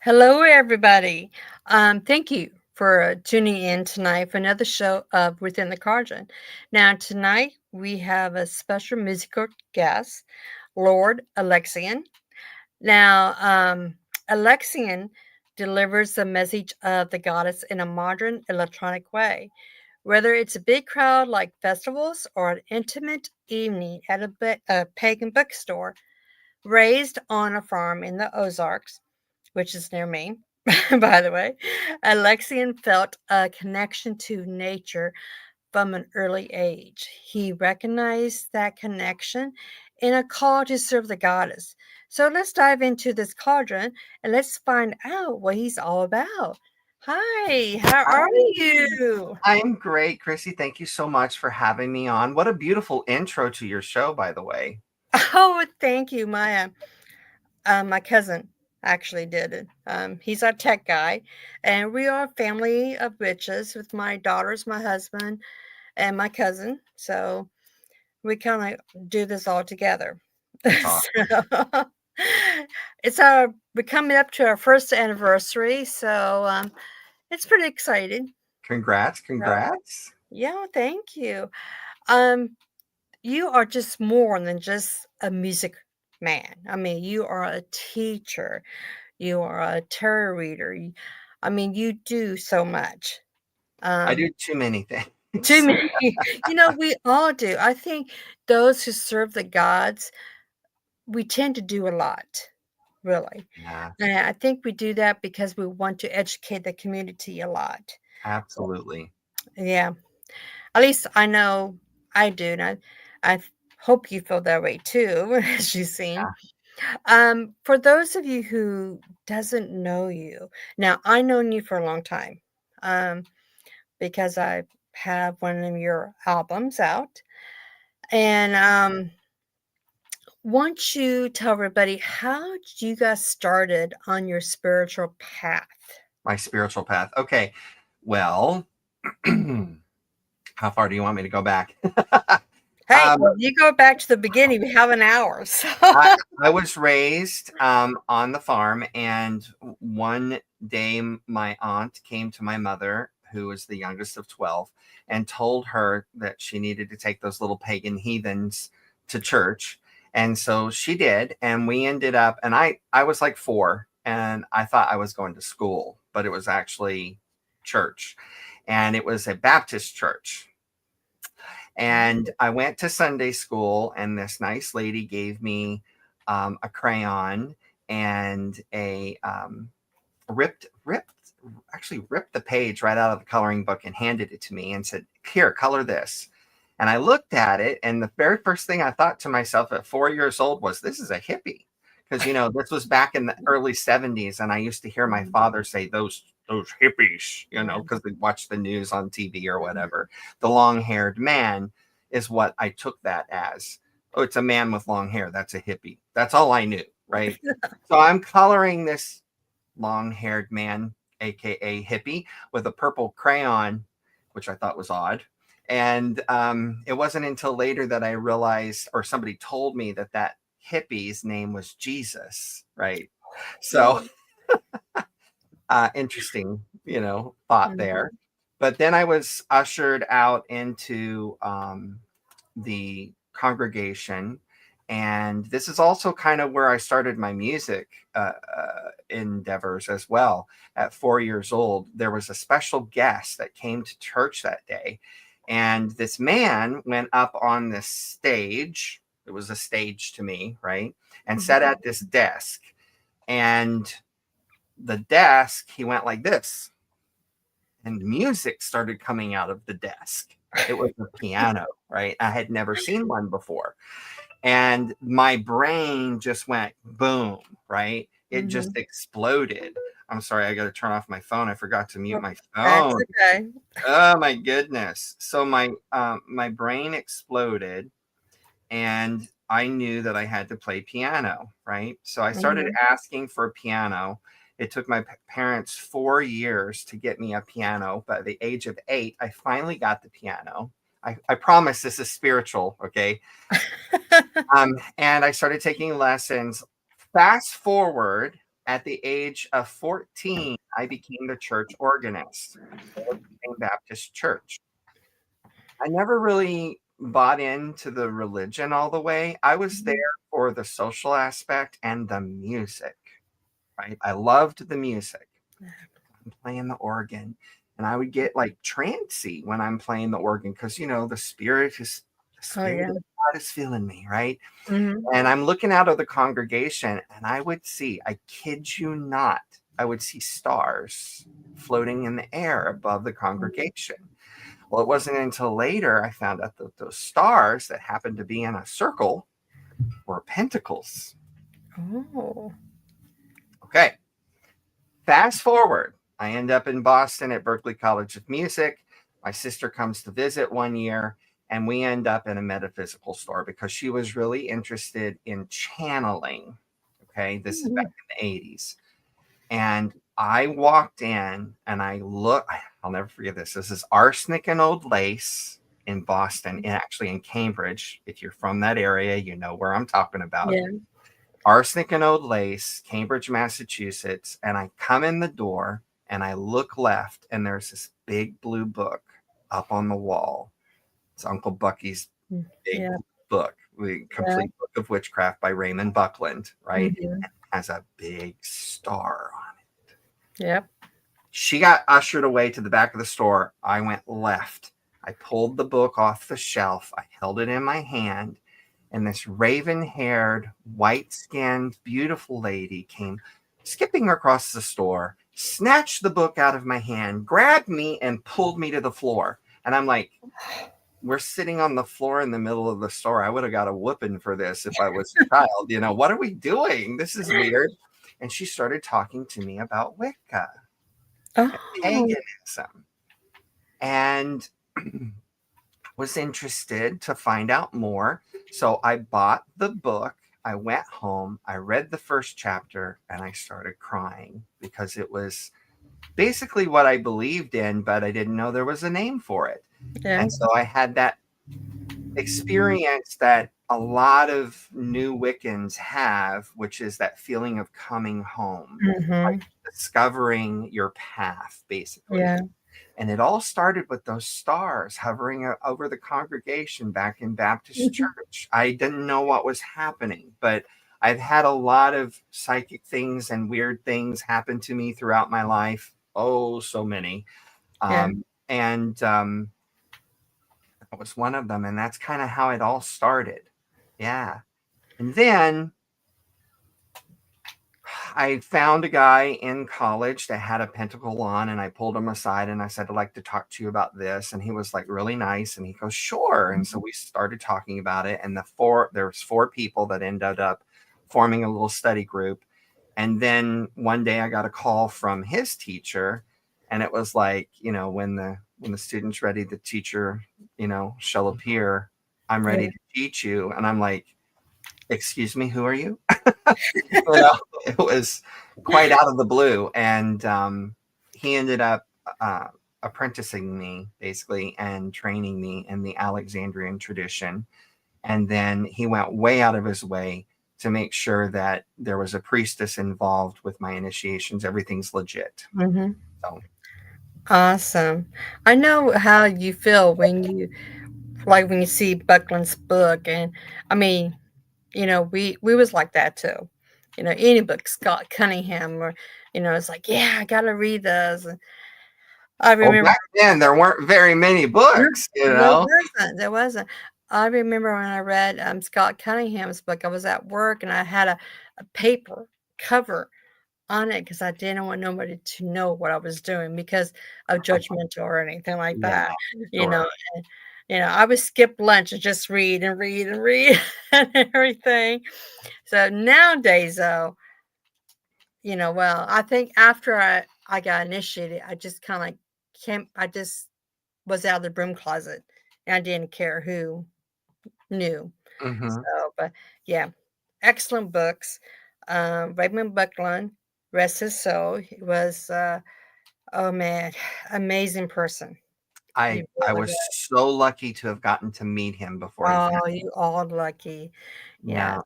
Hello, everybody. Thank you for tuning in tonight for another show of Within the Cauldron. Now, tonight we have a special musical guest, Lord Alexian. Now, Alexian delivers the message of the goddess in a modern electronic way. Whether it's a big crowd like festivals or an intimate evening at a pagan bookstore, raised on a farm in the Ozarks, which is near me, by the way, Alexian felt a connection to nature from an early age. He recognized that connection in a call to serve the goddess. So let's dive into this cauldron and let's find out what he's all about. Hi, how are Hi, you? I'm great, Chrissy. Thank you so much for having me on. What a beautiful intro to your show, by the way. Oh, thank you, Maya. My cousin actually did it. He's our tech guy, and we are a family of witches with my daughters, my husband, and my cousin. So we kind of do this all together. That's awesome. So it's our we're coming up to our first anniversary, so it's pretty exciting. Congrats, So congrats. yeah, thank you. Um, you are just more than just a music man. I mean, you are a teacher. You are a tarot reader. I mean, you do so much. I Um, do too many too things. many. We all do. I think those who serve the gods, we tend to do a lot, really. Yeah, And I think we do that because we want to educate the community a lot. So, absolutely. yeah, at least I know I do, and I hope you feel that way too, as you seem. Yeah. For those of you who doesn't know you, now I known you for a long time, um, because I have one of your albums out, and want you tell everybody how did you got started on your spiritual path? My spiritual path. Okay. Well, how far do you want me to go back? Hey, um, you go back to the beginning. We have an hour, so I, I was raised on the farm, and one day my aunt came to my mother, who was the youngest of 12, and told her that she needed to take those little pagan heathens to church. And so she did, and we ended up, and I was like 4, and I thought I was going to school, but it was actually church, and it was a Baptist church. And I went to Sunday school, and this nice lady gave me a crayon and a actually ripped the page right out of the coloring book and handed it to me and said, "Here, color this." And I looked at it, and the very first thing I thought to myself at 4 years old was, "This is a hippie." Because this was back in the early 70s, and I used to hear my father say, those hippies, because they watch the news on TV or whatever. The long-haired man is what I took that as. Oh, it's a man with long hair. That's a hippie. That's all I knew, right? So I'm coloring this long-haired man, aka hippie, with a purple crayon, which I thought was odd. And it wasn't until later that I realized, or somebody told me, that hippie's name was Jesus, right? So interesting, thought there. Mhm. But then I was ushered out into the congregation. And this is also kind of where I started my music endeavors as well. At 4 years old, there was a special guest that came to church that day. And this man went up on this stage. It was a stage to me, right? And sat Mhm. at this desk. And the desk, he went like this, and music started coming out of the desk. It was a piano, right? I had never seen one before. And my brain just went boom, right? It just Mhm. exploded. I'm sorry, I got to turn off my phone. I forgot to mute Well, my that's phone. okay. Oh my goodness. So my brain exploded, and I knew that I had to play piano, right? So I started Mhm. asking for a piano. It took my parents 4 years to get me a piano. By the age of 8, I finally got the piano. I promise this is spiritual, okay? And I started taking lessons. Fast forward, At the age of 14, I became the church organist for the Baptist Church. I never really bought into the religion all the way. I was there Mhm. for the social aspect and the music, right? I loved the music. I'm playing the organ, and I would get like trancy when I'm playing the organ because the Oh, spirit yeah. of God is feeling me, right? Mhm. And I'm looking out of the congregation, and I would see, I kid you not, I would see stars floating in the air above the congregation. Well, it wasn't until later I found out that those stars that happened to be in a circle were pentacles. Oh. Okay, fast forward. I end up in Boston at Berklee College of Music. My sister comes to visit one year, and we end up in a metaphysical store because she was really interested in channeling. Okay, this is back Mhm. in the 80s. And I walked in and I'll never forget this. This is Arsenic and Old Lace in Boston, and actually in Cambridge. If you're from that area, you know where I'm talking about. Yeah. Arsenic and Old Lace, Cambridge, Massachusetts. And I come in the door and I look left, and there's this big blue book up on the wall. It's Uncle Bucky's Mm. big Yeah. book, the Yeah. complete book of witchcraft by Raymond Buckland, right? Mhm. It has a big star on it. Yep. She got ushered away to the back of the store. I went left. I pulled the book off the shelf. I held it in my hand, and this raven haired, white skinned, beautiful lady came skipping across the store, snatched the book out of my hand, grabbed me, and pulled me to the floor. And I'm like, we're sitting on the floor in the middle of the store. I would have got a whooping for this if I was a child. What are we doing? This is weird. And she started talking to me about Wicca, Oh. paganism, and was interested to find out more. So I bought the book. I went home. I read the first chapter and I started crying because it was basically what I believed in, but I didn't know there was a name for it. Yeah. And so I had that experience that a lot of new Wiccans have, which is that feeling of coming home, like Mhm. discovering your path, basically. Yeah. And it all started with those stars hovering over the congregation back in Baptist Mhm. church. I didn't know what was happening, but I've had a lot of psychic things and weird things happen to me throughout my life. Oh, so many. Yeah. And that was one of them. And that's kind of how it all started. Yeah. And then I found a guy in college that had a pentacle on, and I pulled him aside and I said, I'd like to talk to you about this. And he was like really nice. And he goes, sure. And so we started talking about it. And there was four people that ended up forming a little study group. And then one day I got a call from his teacher, and it was like, when the student's ready, the teacher, shall appear. I'm ready Yeah. to teach you. And I'm like, excuse me, who are you? you know, it was quite out of the blue. And he ended up uh, apprenticing me basically and training me in the Alexandrian tradition. And then he went way out of his way to make sure that there was a priestess involved with my initiations. Everything's legit. Mhm. So, Awesome. I know how you feel when you see Buckland's book, and I mean, we was like that too. Any book, Scott Cunningham, or it's like, yeah, I gotta read this. And I oh, remember back then there weren't very many no, books, you there know. wasn't, there wasn't. I remember when I read Scott Cunningham's book. I was at work and I had a paper cover on it because I didn't want nobody to know what I was doing because of judgmental or anything like Yeah, that. You sure. know, and, I would skip lunch and just read and read and read and everything. So nowadays, though, well, I think after I got initiated, I just kind of like I just was out of the broom closet and I didn't care who knew. Hmm. So, but yeah, excellent books. Raymond Buckland, rest his soul, he was, oh man, amazing person. He I really was was. so lucky to have gotten to meet him before he Oh, passed. you all lucky. Yeah.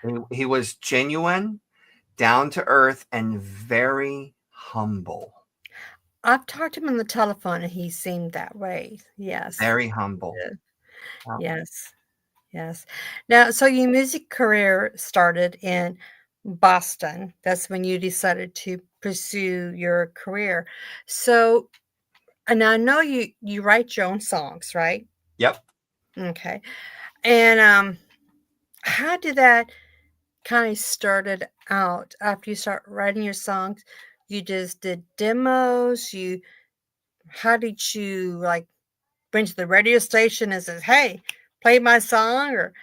Yeah, he was genuine. down to earth, and very humble. I've talked to him on the telephone, and he seemed that way. Yes. Very humble. Did. Uh, Yes. Yes. Now, so your music career started in Boston. That's when you decided to pursue your career. So, and I know you write your own songs, right? Yep. Okay. And how did that kind of started out after you start writing your songs? You just did demos. You how did you like went to the radio station and says, "Hey, play my song," or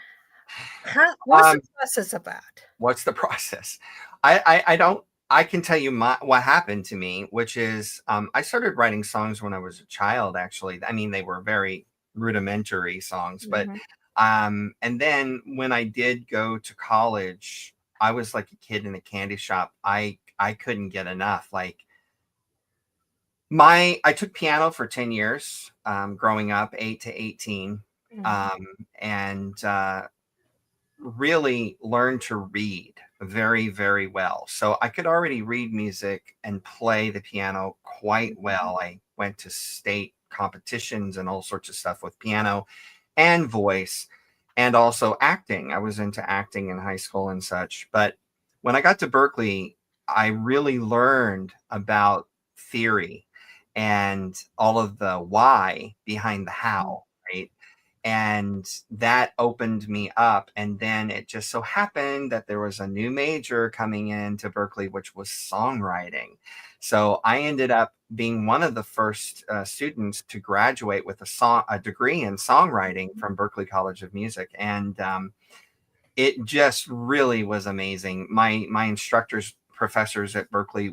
how? What's the Um, process of that? what's the process? I don't. I can tell you what happened to me, which is I started writing songs when I was a child. Actually, I mean they were very rudimentary songs, but Mhm. and then when I did go to college, I was like a kid in a candy shop. I couldn't get enough. Like I took piano for 10 years, growing up, 8 to 18, Mhm. um, and really learned to read very, very well. So I could already read music and play the piano quite Mhm. well. I went to state competitions and all sorts of stuff with piano and voice, and also acting. I was into acting in high school and such. But when I got to Berkeley, I really learned about theory and all of the why behind the Mhm. how, right? And that opened me up. And then it just so happened that there was a new major coming into Berkeley, which was songwriting. So I ended up being one of the first students to graduate with a degree in songwriting from Berkeley College of Music. And it just really was amazing. My instructors, professors at Berkeley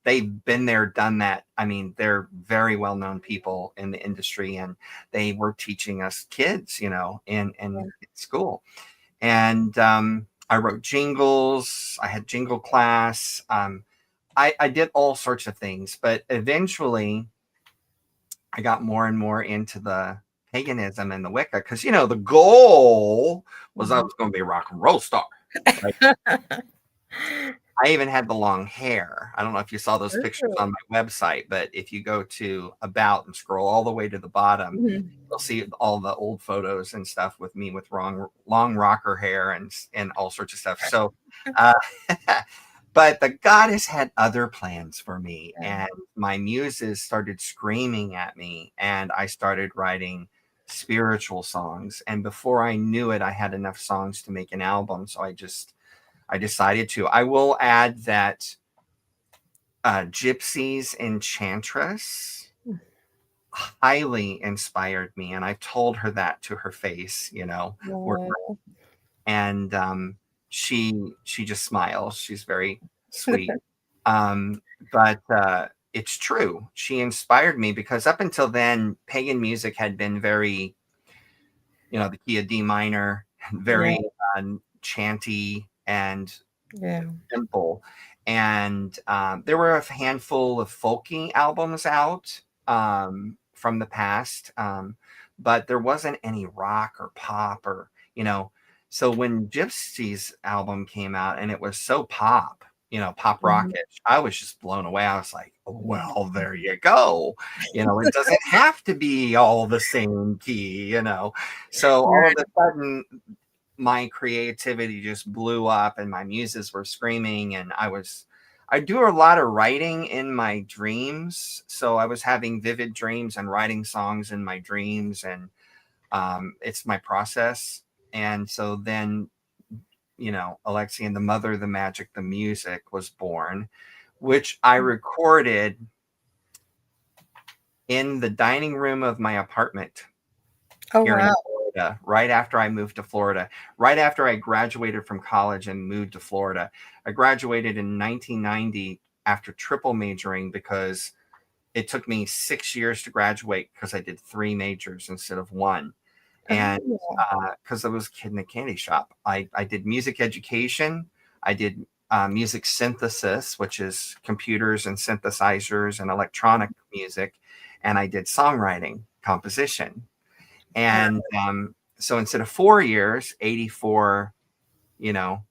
they've been there, done that. I mean, they're very well known people in the industry, and they were teaching us kids, in school. And I wrote jingles. I had jingle class. I did all sorts of things, but eventually I got more and more into the paganism and the Wicca because the goal was I Mhm. was going to be a rock and roll star. Right? I even had the long hair. I don't know if you saw those pictures Ooh. on my website, but if you go to about and scroll all the way to the bottom, Mhm. you'll see all the old photos and stuff with me with long rocker hair and all sorts of stuff. So, uh, but the goddess had other plans for me, Yeah. and my muses started screaming at me, and I started writing spiritual songs. And before I knew it, I had enough songs to make an album. So I decided to. I will add that Gypsy's Enchantress highly inspired me, and I've told her that to her face, Oh. and she just smiles. She's very sweet, um, but it's true. She inspired me because up until then, pagan music had been very, the key of D minor, Yeah. very chanty and Yeah. simple. And there were a handful of folky albums out from the past, but there wasn't any rock or pop or. So when Gypsy's album came out and it was so pop, pop Mhm. rockish, I was just blown away. I was like, well, there you go. It doesn't have to be all the same key. So all of Right. a sudden, my creativity just blew up and my muses were screaming, and I do a lot of writing in my dreams. So I was having vivid dreams and writing songs in my dreams, and it's my process. And so then, Alexian, the mother of the magic, the music, was born, which I recorded in the dining room of my apartment Oh, here in wow. Florida, right after I moved to Florida, right after I graduated from college and moved to Florida. I graduated in 1990 after triple majoring because it took me 6 years to graduate because I did three majors instead of one. And Oh. because I was a kid in a candy shop, I did music education, I did music synthesis, which is computers and synthesizers and electronic music, and I did songwriting, composition. Wow. And so instead of 4 years, 84, you know,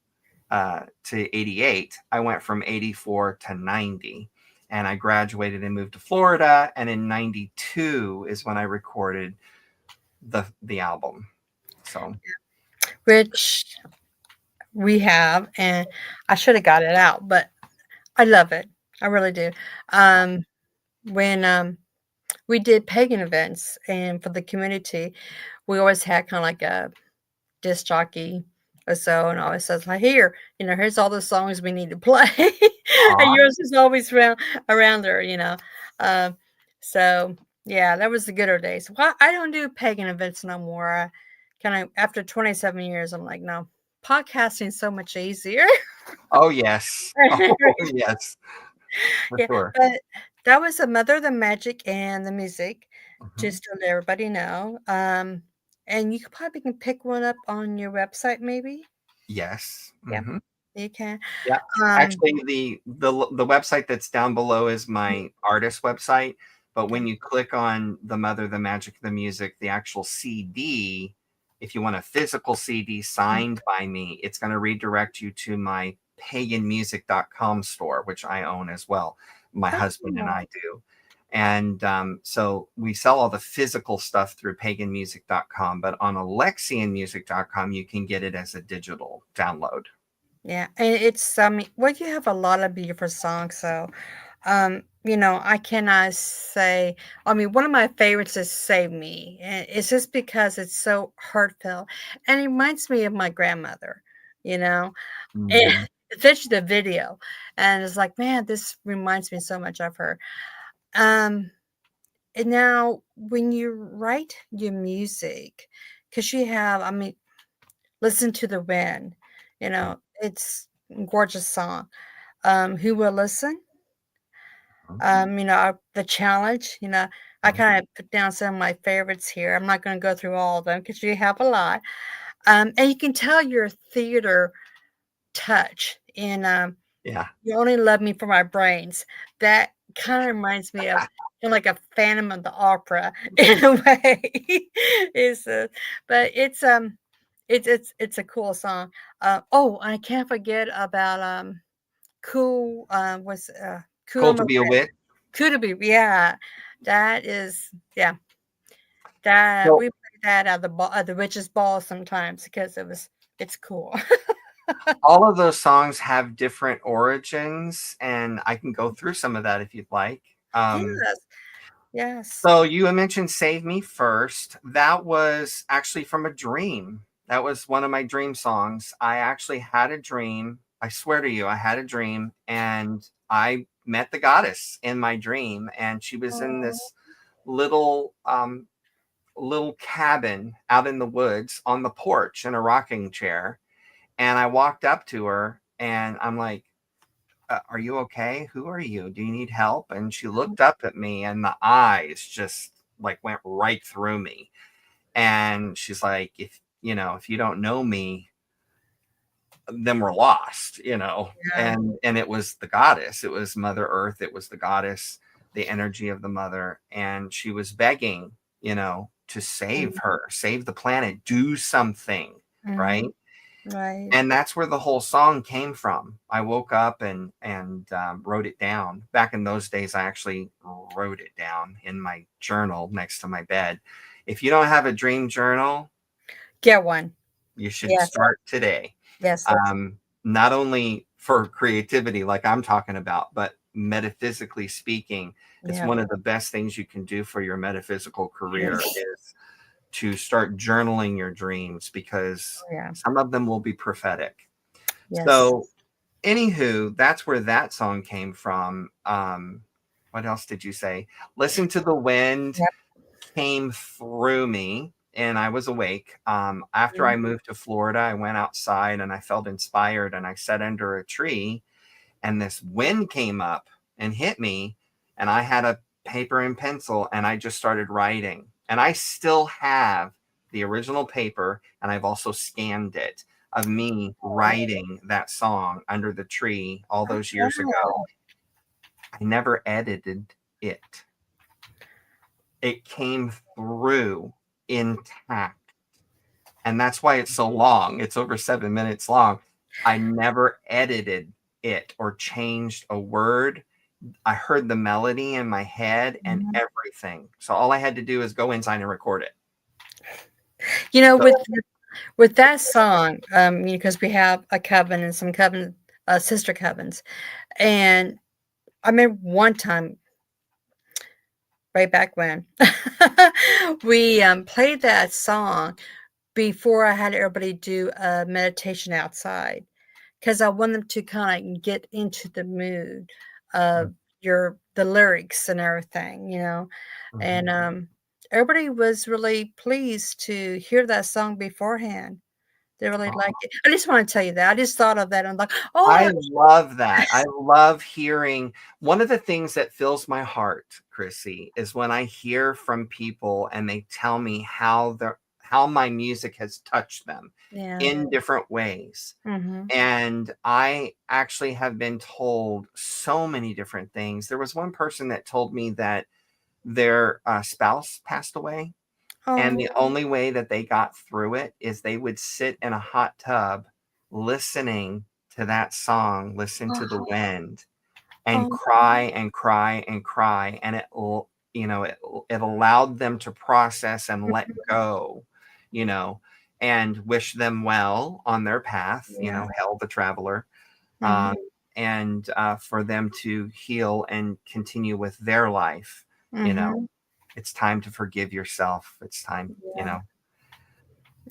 to 88, I went from 84 to 90. And I graduated and moved to Florida. And in 92 is when I recorded the album. So, which we have, and I should have got it out, but I love it. I really do. Um, when we did pagan events and for the community, we always had kind of like a disc jockey or so, and always says like, "Here, here's all the songs we need to play," and aw. yours is always around there. Um, so yeah, that was the good old days. Well, I don't do pagan events no more. I kind of after 27 years, I'm like, no, podcasting is so much easier. Oh, yes. Oh, yes, for Yeah, sure. but that was the mother of the magic and the music, Mhm. just to let everybody know. And you could probably can pick one up on your website, maybe. Yes. Yeah, Mhm. you can. Yeah. Um, Actually, the website that's down below is my artist website, but when okay. you click on the Mother, the Magic, the Music, the actual CD, if you want a physical CD signed by me, it's going to redirect you to my paganmusic.com store, which I own as well. My husband and Oh, I do. And so we sell all the physical stuff through paganmusic.com, but on alexianmusic.com, you can get it as a digital download. yeah, and it's well, you have a lot of beautiful songs, so I cannot say. I mean, one of my favorites is "Save Me," and it's just because it's so heartfelt, and it reminds me of my grandmother. You know, and Mhm. especially the video, and it's like, man, this reminds me so much of her. Um, and now when you write your music, because you have, I mean, "Listen to the Wind," it's a gorgeous song. "Who Will Listen?" Mhm. The Challenge, I Mhm. kinda put down some of my favorites here. I'm not gonna go through all of them because you have a lot. And you can tell your theater touch in, Yeah. "You Only Love Me for My Brains." That kinda reminds me of kinda like a Phantom of the Opera in a way. It's, but it's a cool song. I can't forget about, Cool, Cool Cool I'm to a be a wit. Could it be? Yeah. That is yeah. That So we play that at the witch's ball sometimes because it's cool. all of those songs have different origins, and I can go through some of that if you'd like. Yes. Yes. So you mentioned "Save Me" first. That was actually from a dream. That was one of my dream songs. I actually had a dream. I swear to you, I had a dream, and I met the goddess in my dream, and she was in Oh, this little little cabin out in the woods on the porch in a rocking chair. And I walked up to her and I'm like, "Are you okay? Who are you? Do you need help?" And she looked up at me and the eyes just like went right through me. And she's like, if you don't know me, then we're lost. yeah. And it was the goddess. It was Mother Earth. It was the goddess, the energy of the mother. And she was begging, to save Mhm, her, save the planet, do something. Right. mhm. Right. And that's where the whole song came from. I woke up and wrote it down. Back in those days, I actually wrote it down in my journal next to my bed. If you don't have a dream journal, Get one. you should Yes. start today. Yes. Not only for creativity, like I'm talking about, but metaphysically speaking, it's Yeah. one of the best things you can do for your metaphysical career Yes. is to start journaling your dreams because Oh, yeah. some of them will be prophetic. Yes. So, anywho, that's where that song came from. What else did you say? Listen to the Wind Yep. came through me and I was awake. After I Mhm. moved to Florida, I went outside and I felt inspired and I sat under a tree and this wind came up and hit me and I had a paper and pencil and I just started writing. And I still have the original paper and I've also scanned it of me writing that song under the tree all those years ago. Wow. I never edited it. It came through intact. And that's why it's so long. It's over 7 minutes long I never edited it or changed a word. I heard the melody in my head and Mhm. everything. So all I had to do is go inside and record it. You know, So with that song, because we have a coven and some coven, sister covens, and I remember one time, right back when, we played that song before I had everybody do a meditation outside, because I want them to kind of get into the mood of the lyrics and everything, and Mhm. everybody was really pleased to hear that song beforehand. They really like it. I just wanna tell you that. I just thought of that. I'm like, "Oh." I love that. I love hearing one of the things that fills my heart, Chrissy, is when I hear from people and they tell me how my music has touched them Yeah. in different ways. Mhm. And I actually have been told so many different things. There was one person that told me that their spouse passed away, and Oh, the only way that they got through it is they would sit in a hot tub listening to that song, listen to the oh, wind, and oh, cry and cry and cry. And it allowed them to process and let go, you know, and wish them well on their path, yeah. hell the traveler, Mhm, um, and for them to heal and continue with their life. You know, mhm. it's time to forgive yourself. It's time, Yeah.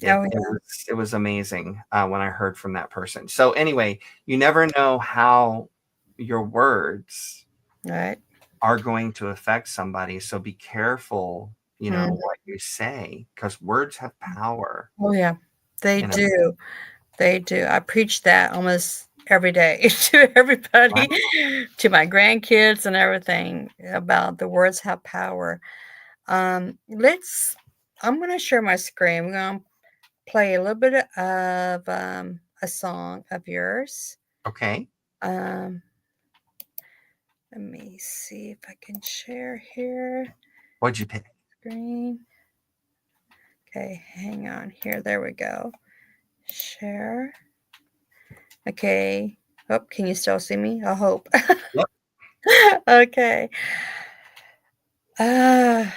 it, Oh, it yeah. was it was amazing when I heard from that person. So anyway, you never know how your words Right. are going to affect somebody. So be careful, Mhm. what you say, because words have power. Oh, yeah. They You know, do. They do. I preach that almost every day to right? everybody, to my grandkids and everything about the words have power. Let's I'm gonna share my screen. We're gonna play a little bit of, a song of yours. Okay. Um, let me see if I can share here. What'd you pick? Screen. Okay, hang on here. There we go. Share. Okay. Oh, can you still see me? I hope. Yep. Okay. Uh,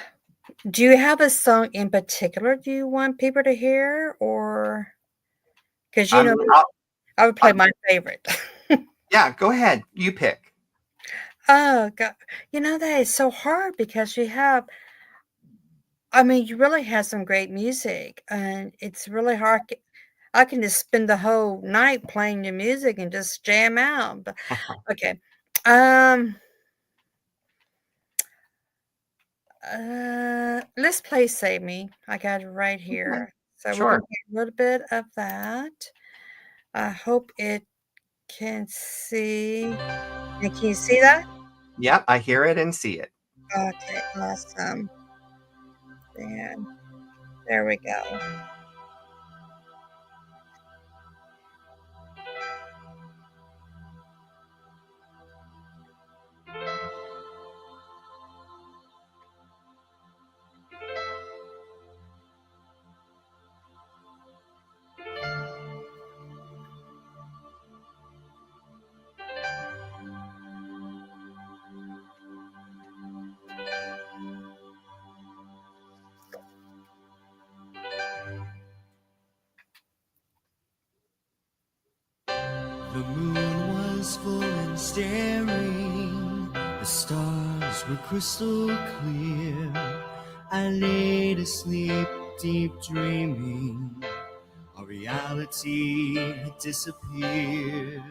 do you have a song in particular do you want people to hear, or because I'm. I would play I'll, my favorite. yeah. Go ahead. You pick. Oh god, that is so hard because you really have some great music, and it's really hard. I can just spend the whole night playing your music and just jam out. But okay, um, let's play "Save Me." I got it right Okay. here, so we're gonna Sure. play a little bit of that. I hope it can see. And can you see that? Yep. I hear it and see it. Okay, awesome. And there we go. The moon was full and staring, the stars were crystal clear. I laid asleep, deep dreaming, our reality had disappeared.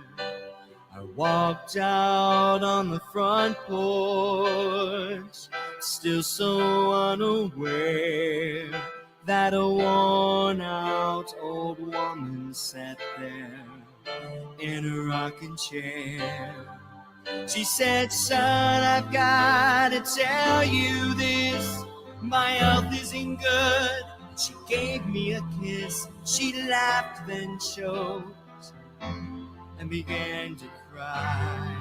I walked out on the front porch, still so unaware that a worn out old woman sat there in a rocking chair. She said, son, I've got to tell you this, my health isn't good. She gave me a kiss, she laughed, then choked and began to cry.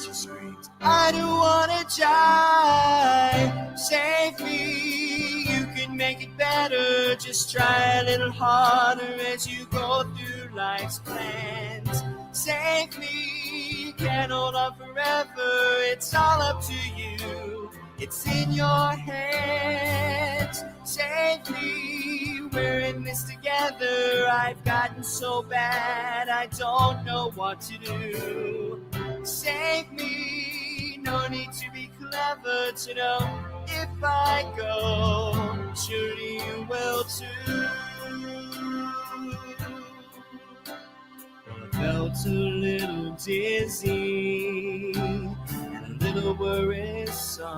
She screamed, I don't want to die, save me, you can make it better, just try a little harder as you go through life's plans. Save me, can't hold on forever. It's all up to you. It's in your hands. Save me, we're in this together. I've gotten so bad, I don't know what to do. Save me, no need to be clever to know if I go, surely you will too. I felt a little dizzy and a little worrisome.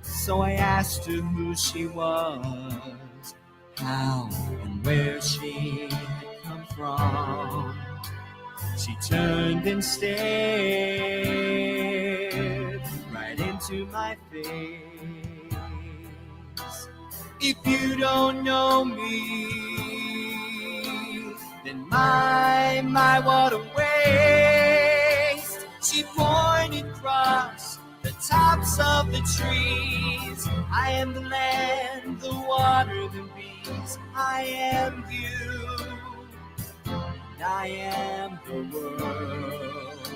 So I asked her who she was, how and where she had come from. She turned and stared right into my face. If you don't know me, then my, what a waste. She pointed across the tops of the trees. I am the land, the water, the bees. I am you, and I am the world.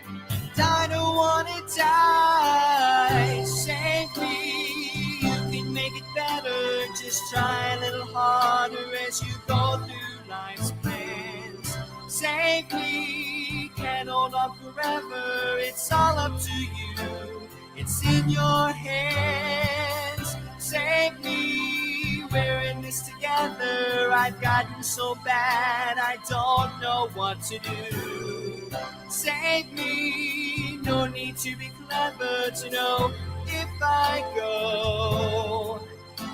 And I don't want to die. Save me, you can make it better. Just try a little harder as you go through life's plans. Save me, can't hold on forever. It's all up to you. It's in your hands. Save me, we're in this together. I've gotten so bad, I don't know what to do. Save me, no need to be clever to know if I go.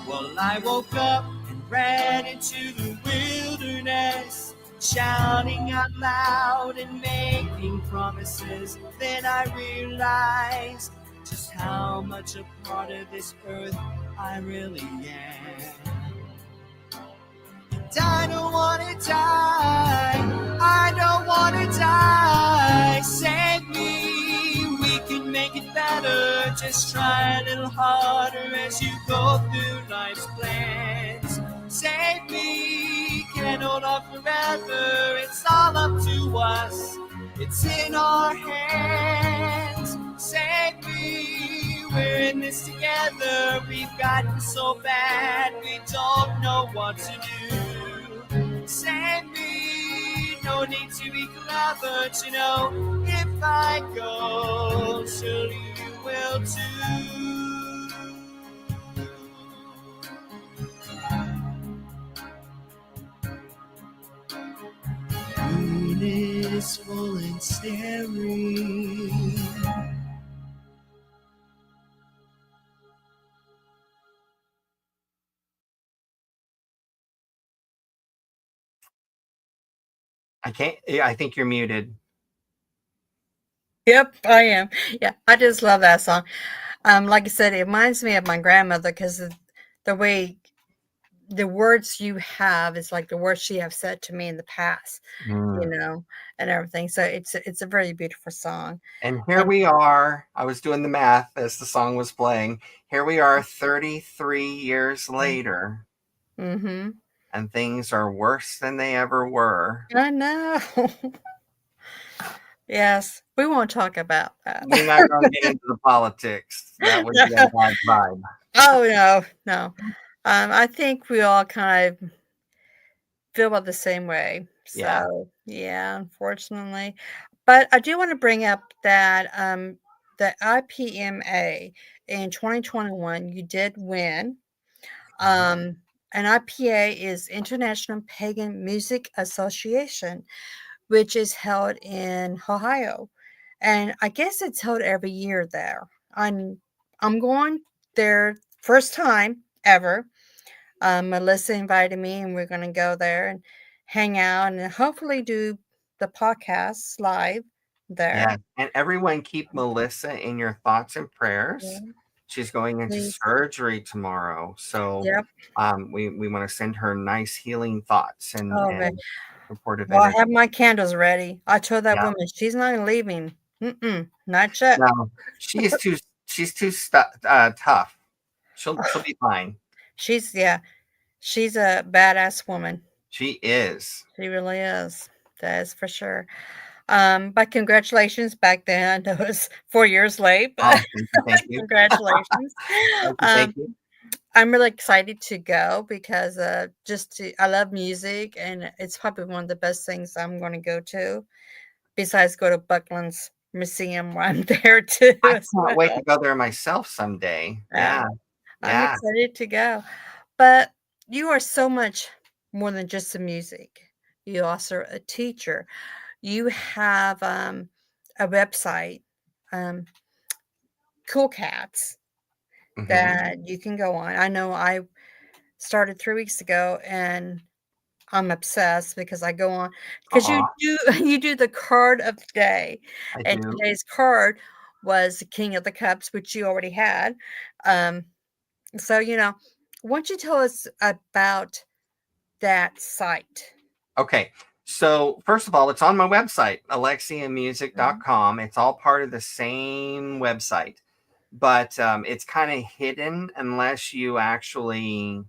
Well, I woke up and ran into the wilderness, shouting out loud and making promises. Then I realized just how much a part of this earth I really am. And I don't want to die, I don't want to die. Save me, we can make it better. Just try a little harder as you go through life's plans. Save me, can't hold on forever. It's all up to us, it's in our hands. Save me, we're in this together. We've gotten so bad, we don't know what to do. Save me, no need to be clever to know if I go, surely you will too. Moon is full and staring. I can't. Yeah, I think you're muted. Yep, I am. Yeah, I just love that song. Like I said, it reminds me of my grandmother because the way the words you have is like the words she have said to me in the past, you know, and everything. So it's a very beautiful song. And here we are. I was doing the math as the song was playing. Here we are 33 years later. Mm-hmm. And things are worse than they ever were. I know. Yes, we won't talk about that. We're not going to get into the politics. That would be a bad vibe. Oh, no. I think we all kind of feel about the same way. So, yeah, unfortunately. But I do want to bring up that the IPMA in 2021, you did win. An IPA is International Pagan Music Association, which is held in Ohio. And I guess it's held every year there. I'm going there first time ever. Melissa invited me, and we're going to go there and hang out and hopefully do the podcast live there. Yeah, and everyone keep Melissa in your thoughts and prayers. Yeah. She's going into surgery tomorrow, so we want to send her nice healing thoughts and supportive Well, energy. I have my candles ready. I told that woman she's not leaving. Not yet. No, she's too tough. She'll be fine. She's a badass woman. She is. She really is. That is for sure. But congratulations back then. It was 4 years late, but Oh, thank you, thank you. congratulations. Thank you, thank Um, you. I'm really excited to go because I love music, and it's probably one of the best things I'm going to go to. Besides, go to Buckland's Museum where I'm there too I as can't wait well. to go there myself someday. Yeah, Yeah, I'm yeah. excited to go. But you are so much more than just the music. You also a teacher. You have a website, um, Cool Cats, Hmm. that you can go on. I know I started 3 weeks ago, and I'm obsessed because I go on because you Aw, do you do the card of the day, I and do. today's card was the King of the Cups, which you already had. Um, so why don't you tell us about that site? Okay. So first of all, it's on my website, Mhm, alexianmusic.com. It's all part of the same website, but it's kind of hidden unless you actually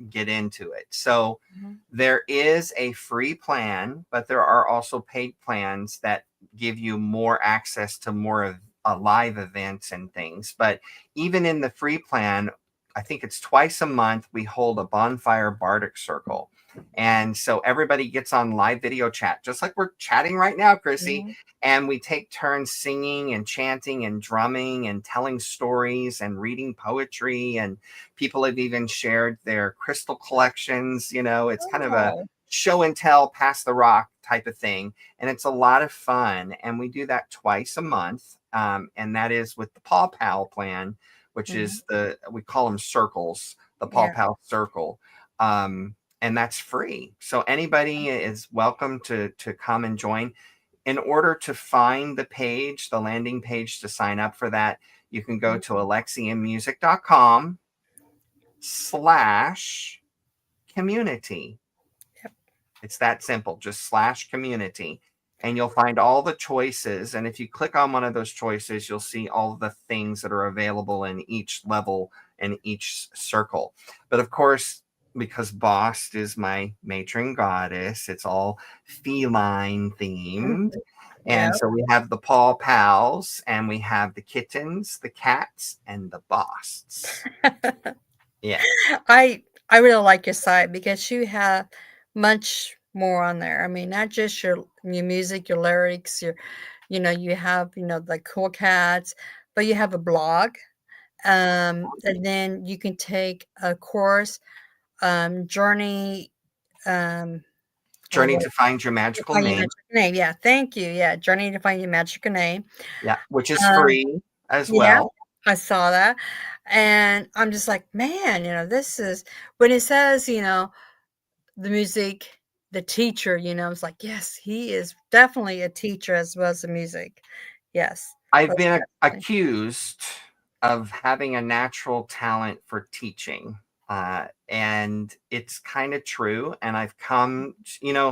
get into it. So mhm, there is a free plan, but there are also paid plans that give you more access to more of live events and things. But even in the free plan, I think it's twice a month, we hold a bonfire bardic circle. And so everybody gets on live video chat, just like we're chatting right now, Chrissy. mhm. And we take turns singing and chanting and drumming and telling stories and reading poetry. And people have even shared their crystal collections. It's kind of a Oh, show and tell, pass the rock type of thing. And it's a lot of fun. And we do that twice a month. And that is with the Paw Pal plan, which mhm, is we call them circles, the Paw yeah. Pal circle. And that's free. So anybody is welcome to come and join. In order to find the page, the landing page to sign up for that, you can go to alexianmusic.com/community. Yep. It's that simple, just slash community. And you'll find all the choices. And if you click on one of those choices, you'll see all the things that are available in each level and each circle. But of course, because Bost is my matron goddess, it's all feline themed. Mhm. And Yep. so we have the paw pals, and we have the kittens, the cats, and the bosts. Yeah. I really like your site because you have much more on there. I mean, not just your music, your lyrics, you have the cool cats, but you have a blog. And then you can take a course, journey. Oh, Journey to find your to magical find your name. magical name. Yeah, thank you. Yeah, journey to find your magical name. Yeah, which is Um, free as yeah, well. I saw that, and I'm just like, man, this is when it says, the music, the teacher, it's like, yes, he is definitely a teacher as well as the music. Yes, I've most been definitely. accused of having a natural talent for teaching. And it's kind of true. And I've come,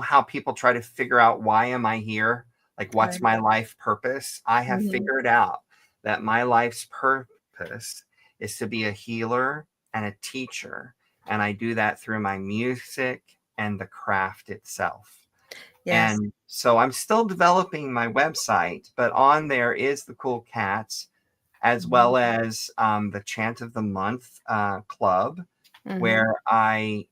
how people try to figure out why am I here? Like, what's Right. my life purpose? I have Mhm. figured out that my life's purpose is to be a healer and a teacher. And I do that through my music and the craft itself. Yes. And so I'm still developing my website, but on there is the Cool Cats, as Mhm. well as the Chant of the Month club, Mhm. where I'm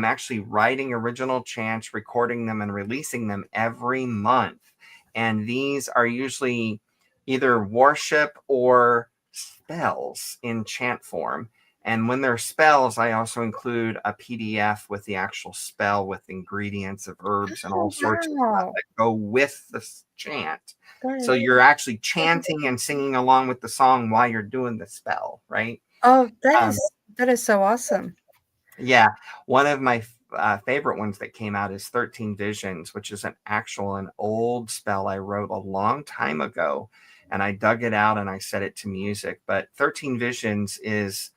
actually writing original chants, recording them, and releasing them every month. And these are usually either worship or spells in chant form. And when they're spells, I also include a PDF with the actual spell with ingredients of herbs and all Oh, sorts of stuff wow. that go with the chant. That So is you're actually chanting and singing along with the song while you're doing the spell, right? oh, Um, that is so awesome. yeah, one of my favorite ones that came out is 13 Visions, which is an old spell I wrote a long time ago. And I dug it out and I set it to music. But 13 Visions is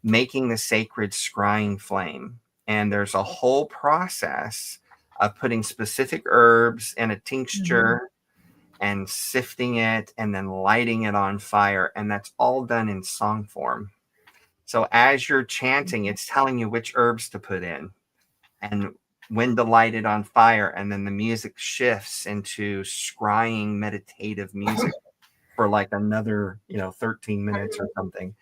making the sacred scrying flame. And there's a whole process of putting specific herbs in a Mhm. tincture and sifting it and then lighting it on fire. And that's all done in song form. So as you're chanting, it's telling you which herbs to put in. and when to light it on fire, and then the music shifts into scrying meditative music for like another 13 minutes or something.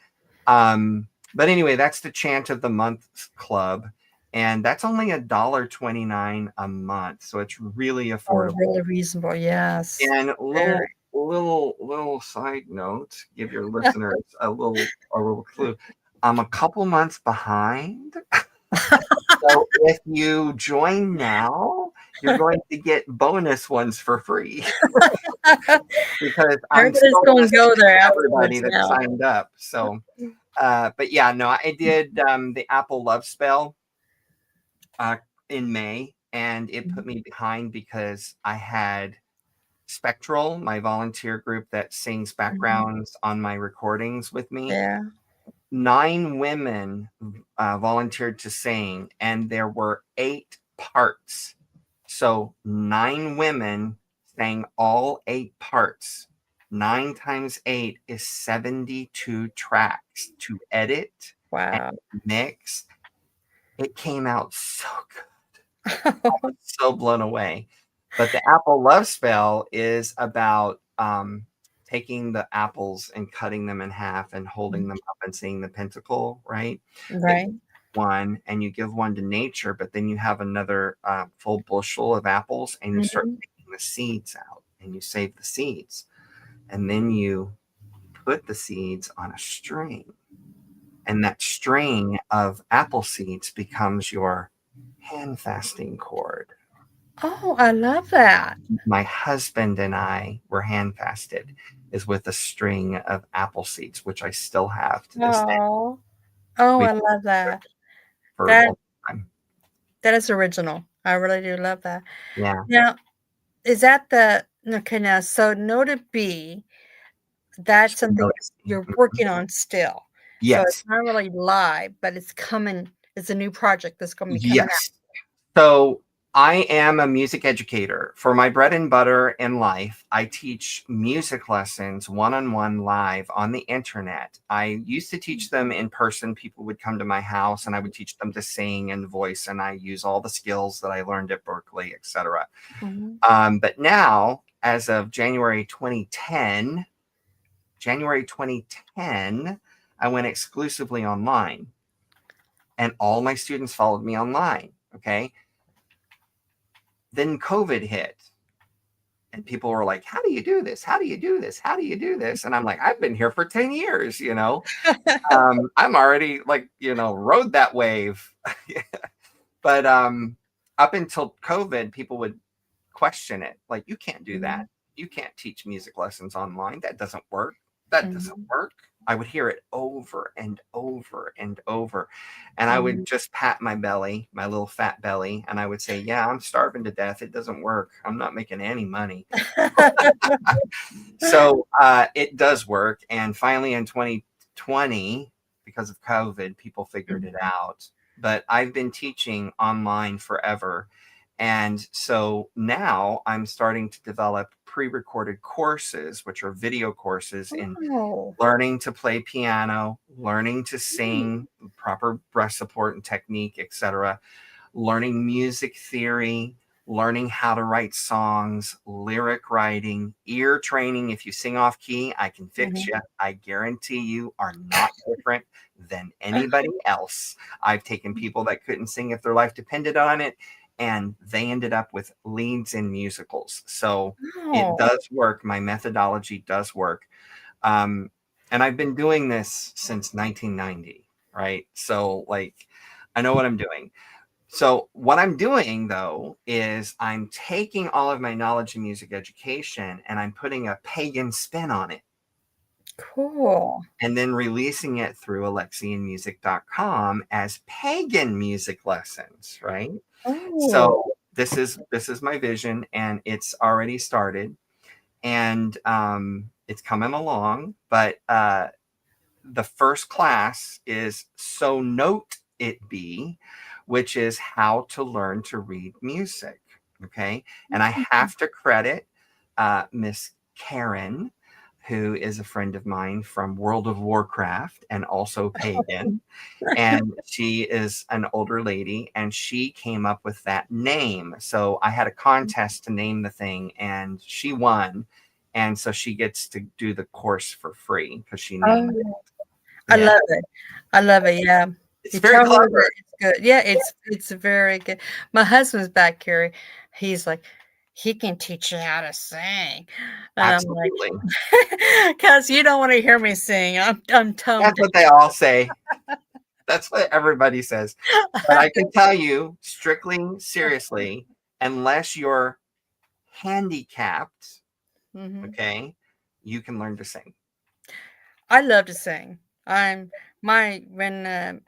But anyway, that's the Chant of the Month Club, and that's only $1.29 a month, so it's really Oh, affordable. really reasonable. Yes. And Very. little side note, give your listeners a little clue. I'm a couple months behind. So if you join now, you're going to get bonus ones for free because I'm Everybody's still going to go listening there to everybody afterwards that now. signed up. So, but yeah, no, I did the Apple Love Spell in May, and it put me behind because I had Spectral, my volunteer group that sings backgrounds on my recordings with me. Yeah. 9 women volunteered to sing, and there were 8 parts. So 9 women sang all 8 parts. 9 times 8 is 72 tracks to edit and Wow. mix. It came out so good. I was so blown away. But the Apple Love Spell is about taking the apples and cutting them in half and holding them up and seeing the pentacle, right? Right. One, and you give one to nature, but then you have another full bushel of apples, and you start taking the seeds out, and you save the seeds, and then you put the seeds on a string, and that string of apple seeds becomes your hand fasting cord. Oh, I love that. My husband and I were hand fasted is with a string of apple seeds, which I still have to this day. Oh. Oh, We I love that. for a That long time. that is original. I really do love that. Yeah. Now, is that the okay, now, so noted B, that's something you're working on still. So it's Yes. not really live, but it's coming. It's a new project that's going to be coming out. Yes. So I am a music educator. For my bread and butter in life, I teach music lessons one-on-one live on the internet. I used to teach them in person. People would come to my house and I would teach them to sing and voice, and I use all the skills that I learned at Berkeley, etc. But now, as of January 2010, I went exclusively online, and all my students followed me online. Okay. Then COVID hit, and people were like, how do you do this? How do you do this? How do you do this? And I'm like, I've been here for 10 years, I'm already rode that wave. But up until COVID, people would question it. Like, you can't do that. You can't teach music lessons online. That doesn't work. That doesn't work. I would hear it over and over and over. And I would just pat my belly, my little fat belly, and I would say, yeah, I'm starving to death. It doesn't work. I'm not making any money. So it does work. And finally in 2020, because of COVID, people figured it out. But I've been teaching online forever. And so now I'm starting to develop pre-recorded courses, which are video courses in learning to play piano, learning to sing, proper breath support and technique, etc., learning music theory, learning how to write songs, lyric writing, ear training. If you sing off key, I can fix you. I guarantee you are not different than anybody else. I've taken people that couldn't sing if their life depended on it, and they ended up with leads in musicals. So it does work. My methodology does work. And I've been doing this since 1990, right? So I know what I'm doing. So what I'm doing, though, is I'm taking all of my knowledge in music education and I'm putting a pagan spin on it. Cool. And then releasing it through alexianmusic.com as pagan music lessons, right? So this is my vision, and it's already started, and it's coming along. But the first class is So Note It Be, which is how to learn to read music. Okay. And I have to credit Miss Karen, who is a friend of mine from World of Warcraft and also pagan. And she is an older lady, and she came up with that name. So I had a contest to name the thing, and she won. And so she gets to do the course for free because she named it. Oh, I Yeah, love it. I love it. Yeah. it's You very tell her clever. that it's good. Yeah, it's very good. My husband's back here. He's like, he can teach you how to sing. And I'm like, Absolutely. because you don't want to hear me sing. I'm tone That's deaf. what they all say. That's what everybody says. But I can tell you, strictly seriously, unless you're handicapped, Mhm. okay, you can learn to sing. I love to sing. I'm my when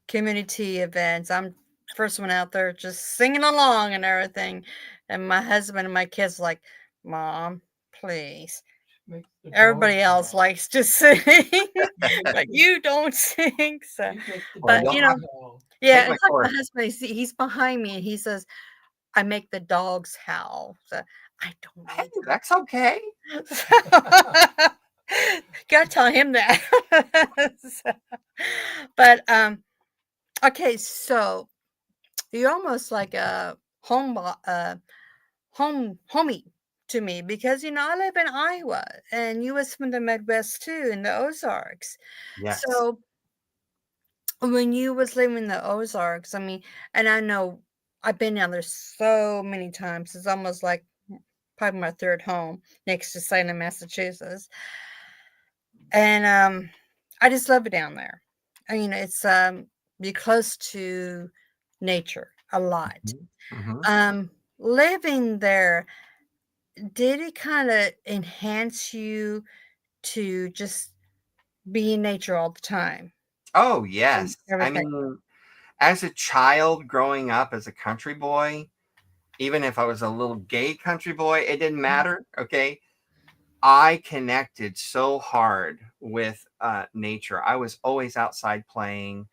community events. I'm first one out there just singing along and everything. And my husband and my kids like, Mom, please. Everybody else likes to sing, but you don't sing. So, Well, but you'll have to yeah, take my it's like my course. husband. He's behind me, and he says, "I make the dogs howl." So I don't Hey, need that's okay. to. Gotta tell him that. So, but okay, so you're almost like a homie to me because I live in Iowa and you was from the Midwest too in the Ozarks. Yes. So when you was living in the Ozarks, I mean, and I know I've been down there so many times. It's almost like probably my third home next to Salem, Massachusetts. And I just love it down there. I mean, it's you're close to nature a lot. Hmm. Living there, did it kind of enhance you to just be in nature all the time Oh, and yes. I everything? mean, as a child growing up as a country boy, even if I was a little gay country boy, it didn't matter. Okay. I connected so hard with nature. I was always outside playing,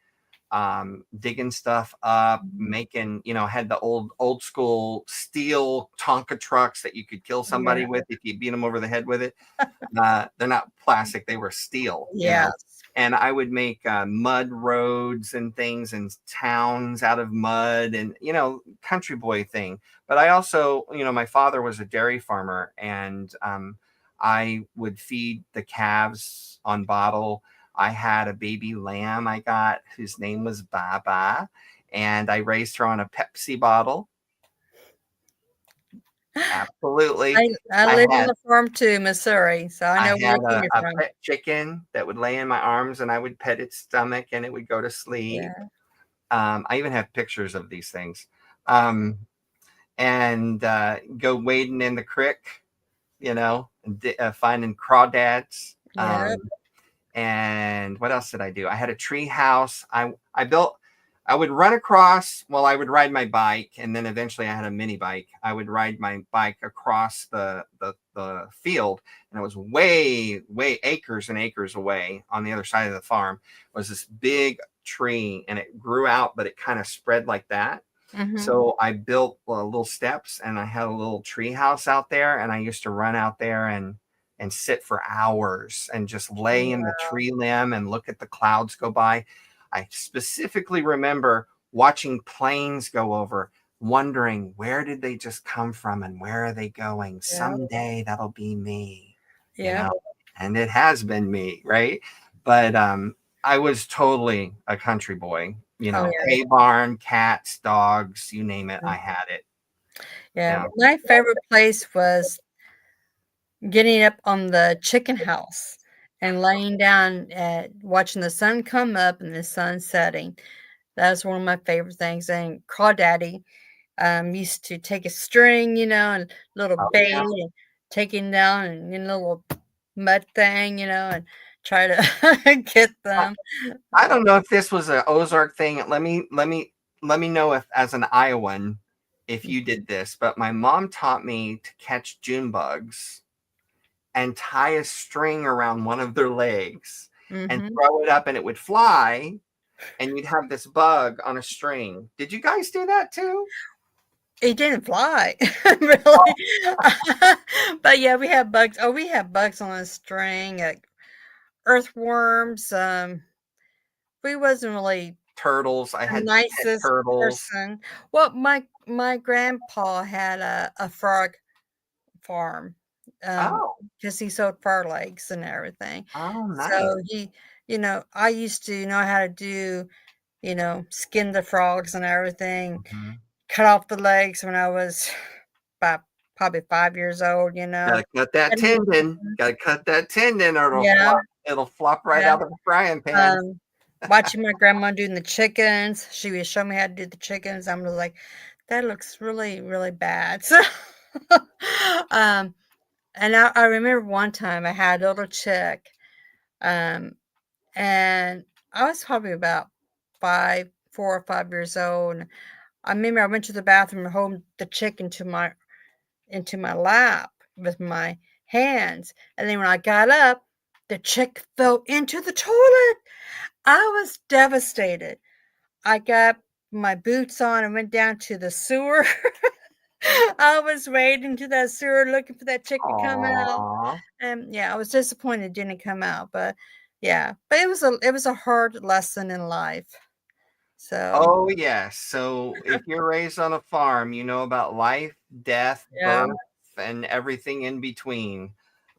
digging stuff up, making, had the old school steel Tonka trucks that you could kill Yeah. somebody with if you beat them over the head with it. They're not plastic; they were steel. Yes. And I would make mud roads and things and towns out of mud and country boy thing. But I also, my father was a dairy farmer, and I would feed the calves on bottle. I had a baby lamb I got whose name was Baba, and I raised her on a Pepsi bottle. Absolutely. I I live on had the farm too, Missouri, so I I know where had you're coming a from. pet chicken that would lay in my arms, and I would pet its stomach, and it would go to sleep. Yeah. I even have pictures of these things. Um, and go wading in the creek, finding crawdads. Yeah. And what else did I do? I had a tree house. I built. I would run across. Well, I would ride my bike, and then eventually I had a mini bike. I would ride my bike across the field, and it was way acres and acres away on the other side of the farm was this big tree, and it grew out, but it kind of spread like that. Mhm. So I built little steps, and I had a little tree house out there, and I used to run out there and sit for hours and just lay in the tree limb and look at the clouds go by. I specifically remember watching planes go over, wondering where did they just come from and where are they going? Yeah. Someday that'll be me, you Yeah. know, and it has been me, right? But I was totally a country boy, Oh yeah. hay barn, cats, dogs, you name it, Mm. I had it. Yeah. Yeah. My favorite place was getting up on the chicken house and laying down at watching the sun come up and the sun setting. That was one of my favorite things. And Crawdaddy used to take a string, and little Oh, bait yeah. and take him down and in a little mud thing, and try to get them. I don't know if this was an Ozark thing. Let me know if, as an Iowan, if you did this. But my mom taught me to catch June bugs and tie a string around one of their legs and Mm-hmm. throw it up, and it would fly, and you'd have this bug on a string. Did you guys do that too? It didn't fly, really. But yeah, we have bugs. Oh, we have bugs on a string, like earthworms. We wasn't really Turtles. I the had pet nicest turtles. person. Well, my grandpa had a frog farm, Oh, because he sold frog legs and everything. oh, nice. So I used to know how to do, skin the frogs and everything, Mhm. cut off the legs when I was about probably 5 years old, Gotta cut that And then tendon. Gotta cut that tendon, or it'll yeah, flop. It'll flop right yeah. out of the frying pan. Um, Watching my grandma doing the chickens, she would show me how to do the chickens. I'm just like, that looks really, really bad. So, um, and I remember one time I had a little chick, um, and I was probably about 4 or 5 years old. And I remember I went to the bathroom and hold the chick into my lap with my hands, and then when I got up, the chick fell into the toilet. I was devastated. I got my boots on and went down to the sewer. I was wading to that sewer looking for that chick to come out. Aw. And yeah, I was disappointed it didn't come out, but yeah, but it was a hard lesson in life. So, Oh, yes. So if you're raised on a farm, you know about life, death, yeah, birth, and everything in between,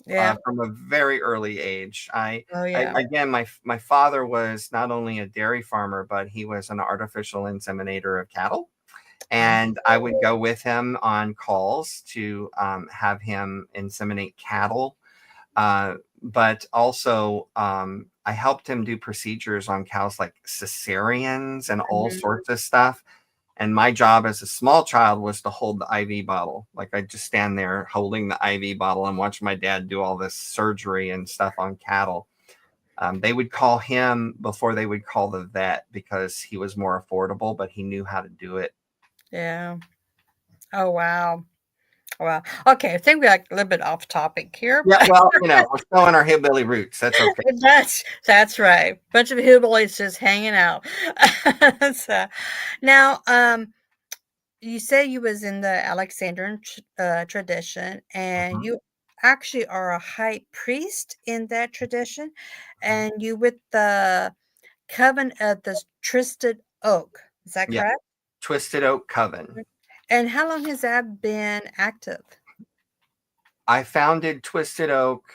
yeah. from a very early age. Oh I yeah. again, my father was not only a dairy farmer, but he was an artificial inseminator of cattle. And I would Oh, go with him on calls to have him inseminate cattle. But also, I helped him do procedures on cows like cesareans and all mhm, sorts of stuff. And my job as a small child was to hold the IV bottle. Like I'd just stand there holding the IV bottle and watch my dad do all this surgery and stuff on cattle. They would call him before they would call the vet because he was more affordable, but he knew how to do it. yeah. Oh wow. Wow. Okay, I think we're like a little bit off topic here, Yeah, but well, we're showing our hillbilly roots. That's okay. that's right. Bunch of hillbillies just hanging out. So now, you say you was in the Alexandrian tradition, and Mhm. you actually are a high priest in that tradition, and you with the coven of the Twisted Oak. Is that Yeah, correct? Twisted Oak Coven. And how long has that been active? I founded Twisted Oak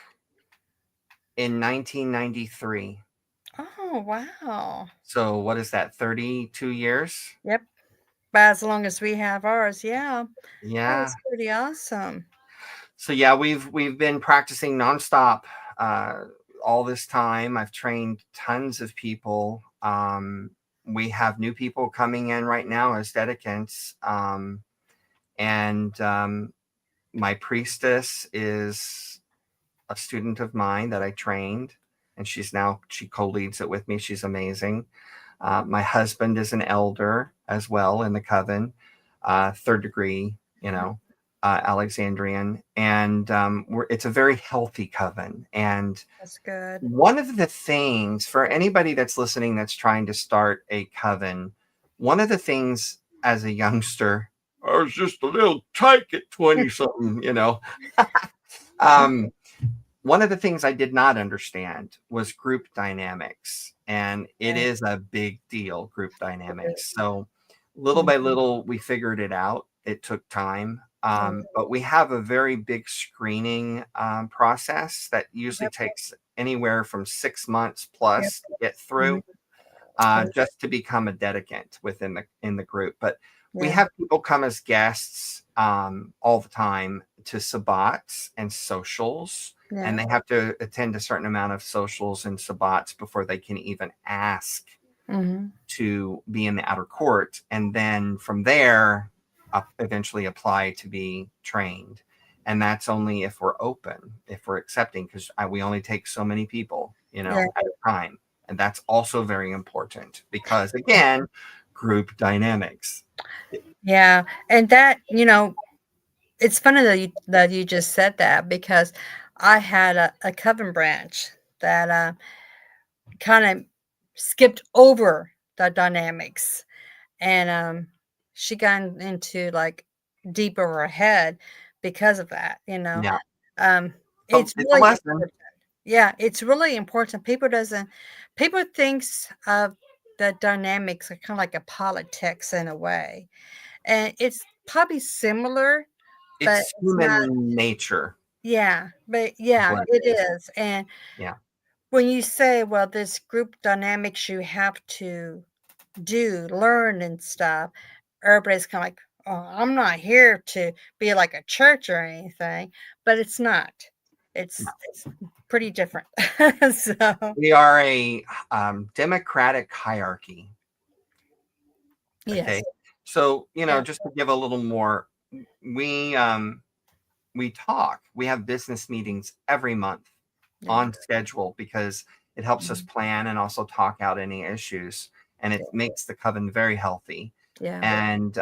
in 1993. Oh, wow. So what is that? 32 years? Yep. About as long as we have ours. Yeah. That Yeah. is pretty awesome. So yeah, we've been practicing nonstop uh, all this time. I've trained tons of people. We have new people coming in right now as dedicants, and my priestess is a student of mine that I trained, and she co-leads it with me. She's amazing. My husband is an elder as well in the coven, third degree, Alexandrian, and it's a very healthy coven. And That's good. one of the things for anybody that's listening that's trying to start a coven, one of the things as a youngster, I was just a little tyke at 20 something, um, one of the things I did not understand was group dynamics, and it Yeah, is a big deal, group it dynamics. is. So little by Mhm. little, we figured it out. It took time, Oh, but we have a very big screening process that usually yep, takes anywhere from 6 months yep. plus to get Mhm. through, Oh, just to become a dedicant within the group. But we yeah, have people come as guests all the time to sabbats and socials, and yeah. they have to attend a certain amount of socials and sabbats before they can even ask Mhm. to be in the outer court, and then from there, eventually apply to be trained. And that's only if we're open, if we're accepting, because we only take so many people, Yeah, at a time. And that's also very important because, again, group dynamics. yeah. And that, it's funny that you just said that because I had a coven branch that kind of skipped over the dynamics, and she got into like deep over our head because of that, you know. Yeah. Um, So it's it's a really lesson. important. Yeah, it's really important. People thinks of the dynamics are kind of like a politics in a way. And it's probably similar, but It's it's not. human nature. Yeah, but Is yeah, what it it is. is. And Yeah. when you say, well, this group dynamics you have to learn and stuff, everybody's kind of like, oh, I'm not here to be like a church or anything, but it's not. It's pretty different. So We are a democratic hierarchy. yes, Okay. So, yeah, just to give a little more, we we talk. We have business meetings every month yeah, on schedule because it helps us mhm, plan and also talk out any issues, and it yeah, makes the coven very healthy. yeah, And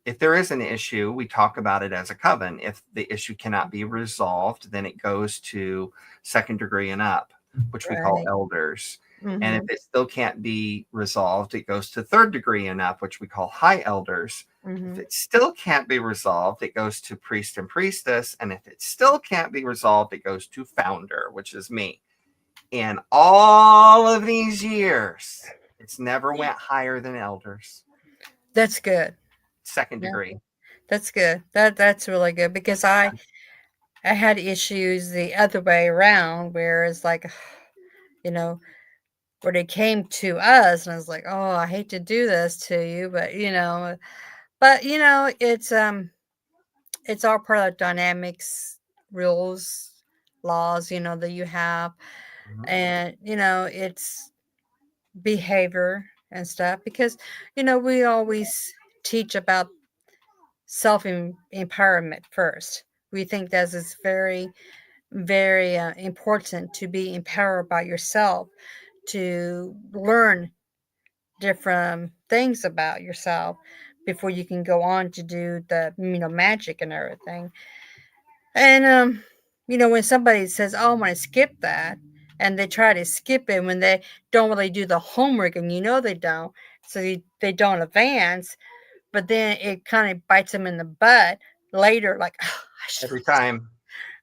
if there is an issue, we talk about it as a coven. If the issue cannot be resolved, then it goes to second degree and up, which we call right, elders. And if mm-hmm, it still can't be resolved, it goes to third degree and up, which we call high elders. If mm-hmm. it still can't be resolved, it goes to priest and priestess. And if it still can't be resolved, it goes to founder, which is me. In all of these years, it's never went higher than elders, That's good. second Yeah, degree. that's good. That's really good because I had issues the other way around where it's like, you know, where they came to us and I was like, "Oh, I hate to do this to you, but it's all part of the dynamics, rules, laws, that you have, Mhm. and it's behavior and stuff because we always teach about self empowerment first. We think that is very, very important to be empowered by yourself, to learn different things about yourself before you can go on to do the magic and everything. And when somebody says, "Oh, I'm going to skip that," and they try to skip it when they don't really do the homework, and they don't, so they don't advance. But then it kind of bites them in the butt later, like, oh, Every time.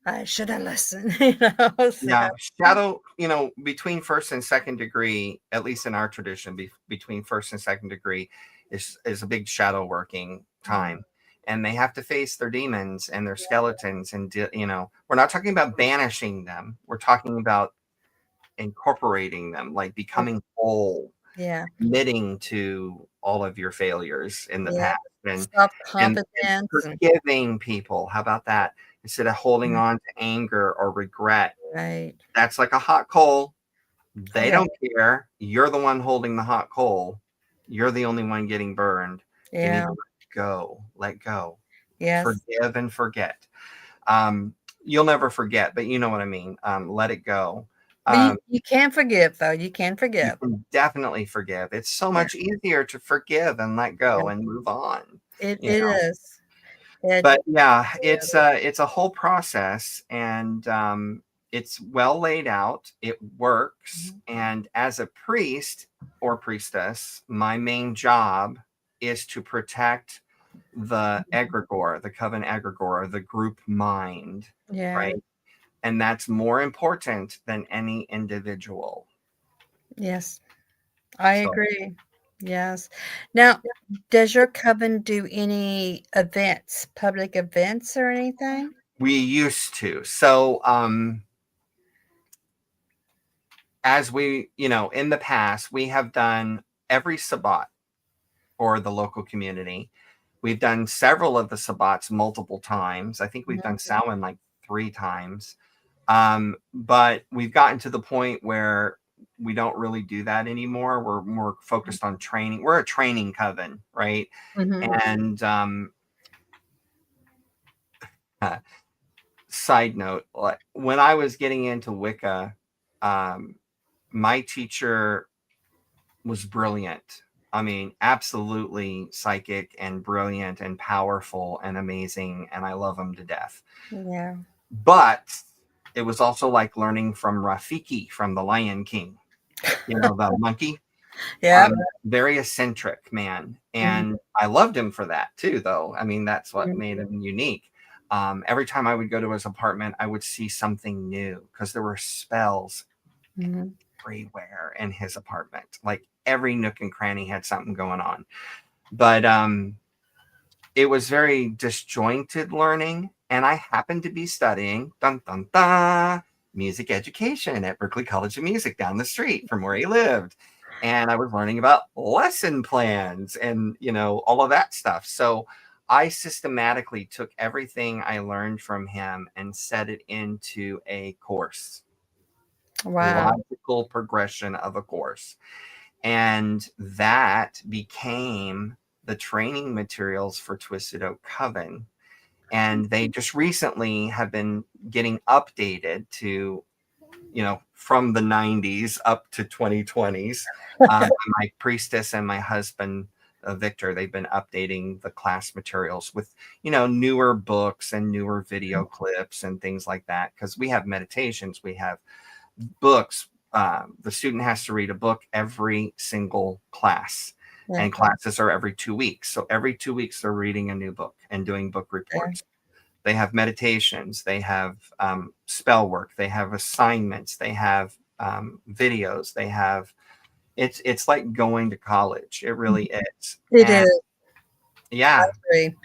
I should have listened, So Yeah, shadow, between first and second degree, at least in our tradition, between first and second degree is a big shadow working time. And they have to face their demons and their skeletons. And, we're not talking about banishing them. We're talking about incorporating them, like becoming whole, yeah, admitting to all of your failures in the yeah, past self and confidence and forgiving people. How about that? Instead of holding on to anger or regret, right, that's like a hot coal. They right, don't care. You're the one holding the hot coal. You're the only one getting burned. You need yeah, to let go. Let go. yes. Forgive and forget. You'll never forget, but you know what I mean. Let it go. But you, Um, you can forgive though. You can you forgive. can definitely forgive. It's so Yeah, much easier to forgive and let yeah. go and move on. It You it know. is. It But yeah, is. it's a whole process, and it's well laid out. It works, Mhm. and as a priest or priestess, my main job is to protect the egregore, the coven egregore, the group mind, Yeah. right? And that's more important than any individual. Yes. I So agree. Yes. Now, does your coven do any events, public events or anything? we used to. So as we, in the past, we have done every Sabbat for the local community. We've done several of the Sabbats multiple times. I think we've done Mhm. Samhain like 3 times. But we've gotten to the point where we don't really do that anymore. We're more focused on training. We're a training coven, right? Mhm. And uh, side note, like when I was getting into Wicca, um, my teacher was brilliant. I mean, absolutely psychic and brilliant and powerful and amazing. And I love him to death. Yeah. But it was also like learning from Rafiki from The Lion King, the monkey. Yeah. Very eccentric man. Mhm. And I loved him for that too, though. I mean, that's what Mhm. made him unique. Every time I would go to his apartment, I would see something new because there were spells Mhm. everywhere in his apartment. Like every nook and cranny had something going on. But it was very disjointed learning. And I happened to be studying dun, dun, dun, music education at Berklee College of Music down the street from where he lived. And I was learning about lesson plans and, all of that stuff. So I systematically took everything I learned from him and set it into a course, Wow. logical progression of a course. And that became the training materials for Twisted Oak Coven. And they just recently have been getting updated to, from the 90s up to 2020s. My priestess and my husband, Victor, they've been updating the class materials with, newer books and newer video clips and things like that. Because we have meditations, we have books. The student has to read a book every single class, Yeah. and classes are every 2 weeks. So every 2 weeks, they're reading a new book and doing book reports. They have meditations, they have spell work, they have assignments, they have videos, they have it's like going to college. It really is. It And is. I yeah, agree.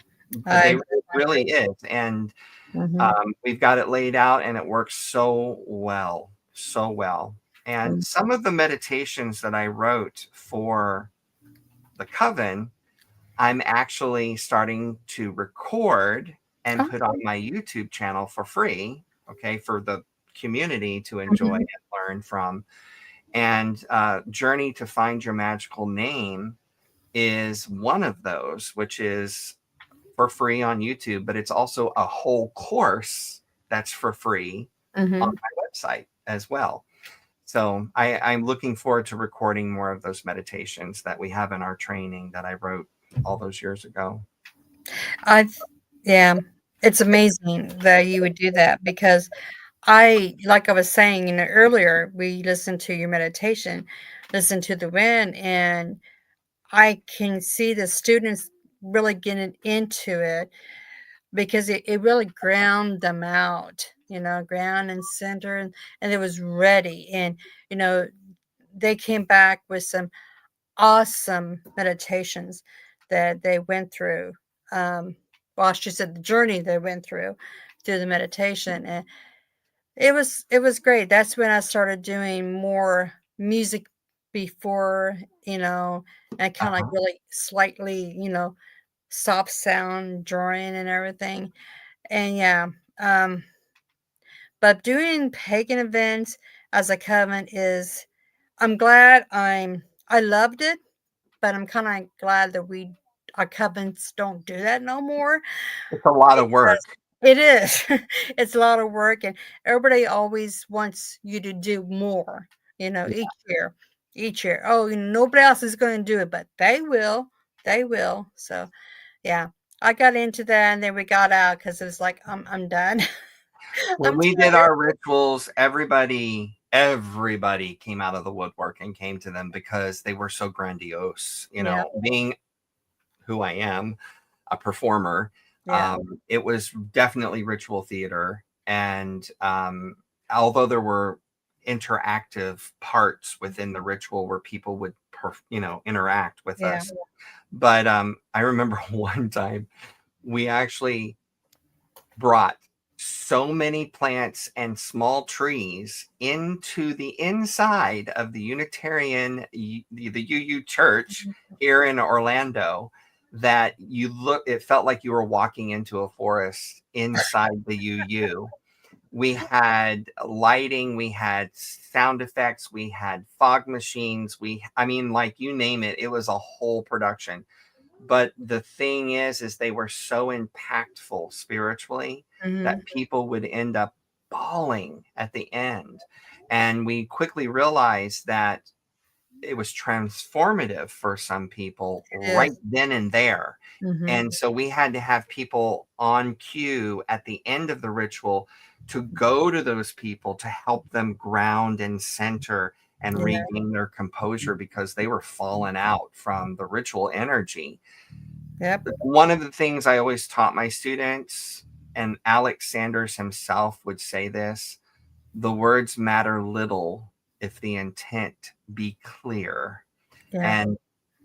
I it really is. And agree. we've got it laid out and it works so well, so well. And Mhm. some of the meditations that I wrote for the coven, I'm actually starting to record and put on Okay. my YouTube channel for free, okay, for the community to enjoy Mhm. and learn from. And Journey to Find Your Magical Name is one of those, which is for free on YouTube, but it's also a whole course that's for free on Mhm. my website as well. So I'm looking forward to recording more of those meditations that we have in our training that I wrote all those years ago. I've yeah, it's amazing that you would do that because like I was saying, earlier, we listened to your meditation, listen to the wind, and I can see the students really getting into it because it really ground them out, ground and center, and it was ready. And, you know, they came back with some awesome meditations that they went through. Um, well, she said the journey they went through the meditation, and it was great. That's when I started doing more music before, and kind of like Uh-huh. really slightly, soft sound drawing and everything. And yeah, um, but doing pagan events as a coven is, I'm glad I loved it, but I'm kind of glad that our covens don't do that no more It's a lot of because work. it is. It's a lot of work, and everybody always wants you to do more, Yeah. each year. Each year. Oh, nobody else is going to do it, but they will. They will. So, yeah. I got into that and then we got out because it was like, I'm done. When I'm we did tired. our rituals, everybody came out of the woodwork and came to them because they were so grandiose. Yeah. Being who I am, a performer, Yeah. it was definitely ritual theater. And although there were interactive parts within the ritual where people would, interact with Yeah. us, but I remember one time we actually brought so many plants and small trees into the inside of the the UU church here in Orlando, that it felt like you were walking into a forest inside the UU. We had lighting, we had sound effects, we had fog machines, I mean, like, you name it, it was a whole production. But the thing is they were so impactful spiritually Hmm. that people would end up bawling at the end. And we quickly realized that it was transformative for some people It right is. then and there. Hmm. And so we had to have people on cue at the end of the ritual to go to those people to help them ground and center and Yeah. regain their composure because they were falling out from the ritual energy. Yep. One of the things I always taught my students, and Alex Sanders himself would say this, the words matter little if the intent be clear. Yeah. And